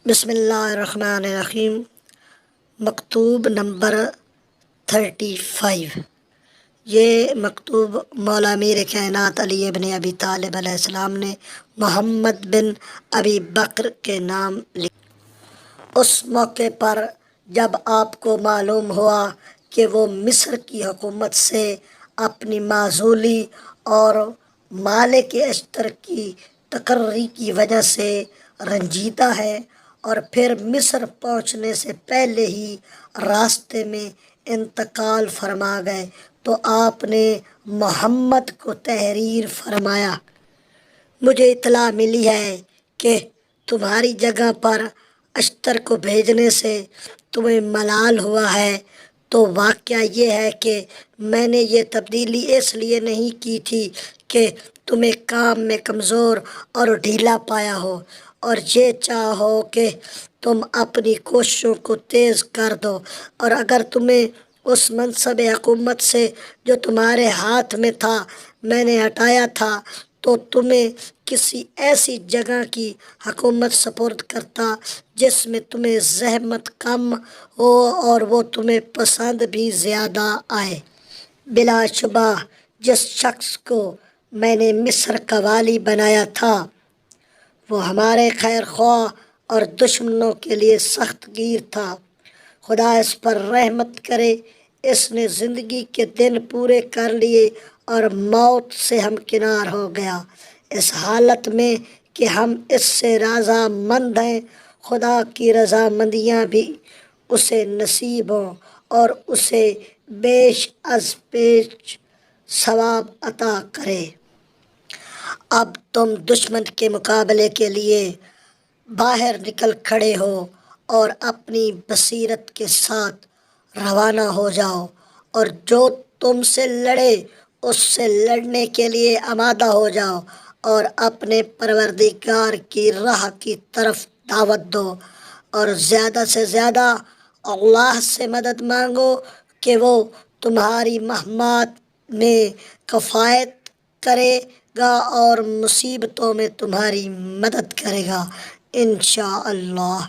بسم اللہ الرحمن الرحیم۔ مکتوب نمبر 35۔ یہ مکتوب مولا میر کائنات علی ابن ابی طالب علیہ السلام نے محمد بن ابی بکر کے نام لکھا۔ اس موقع پر جب آپ کو معلوم ہوا کہ وہ مصر کی حکومت سے اپنی معزولی اور مالک اشتر کی تقرری کی وجہ سے رنجیدہ ہے، اور پھر مصر پہنچنے سے پہلے ہی راستے میں انتقال فرما گئے، تو آپ نے محمد کو تحریر فرمایا: مجھے اطلاع ملی ہے کہ تمہاری جگہ پر اشتر کو بھیجنے سے تمہیں ملال ہوا ہے۔ تو واقعہ یہ ہے کہ میں نے یہ تبدیلی اس لیے نہیں کی تھی کہ تمہیں کام میں کمزور اور ڈھیلا پایا ہو، اور یہ چاہو کہ تم اپنی کوششوں کو تیز کر دو، اور اگر تمہیں اس منصب حکومت سے جو تمہارے ہاتھ میں تھا میں نے ہٹایا تھا، تو تمہیں کسی ایسی جگہ کی حکومت سپرد کرتا جس میں تمہیں زحمت کم ہو اور وہ تمہیں پسند بھی زیادہ آئے۔ بلا شبہ جس شخص کو میں نے مصر کا والی بنایا تھا وہ ہمارے خیر خواہ اور دشمنوں کے لیے سخت گیر تھا۔ خدا اس پر رحمت کرے، اس نے زندگی کے دن پورے کر لیے اور موت سے ہمکنار ہو گیا، اس حالت میں کہ ہم اس سے رضا مند ہیں۔ خدا کی رضامندیاں بھی اسے نصیب ہوں اور اسے بیش از پیش ثواب عطا کرے۔ اب تم دشمن کے مقابلے کے لیے باہر نکل کھڑے ہو اور اپنی بصیرت کے ساتھ روانہ ہو جاؤ، اور جو تم سے لڑے اس سے لڑنے کے لیے آمادہ ہو جاؤ، اور اپنے پروردگار کی راہ کی طرف دعوت دو، اور زیادہ سے زیادہ اللہ سے مدد مانگو کہ وہ تمہاری مہمات میں کفایت کرے گا اور مصیبتوں میں تمہاری مدد کرے گا انشاءاللہ۔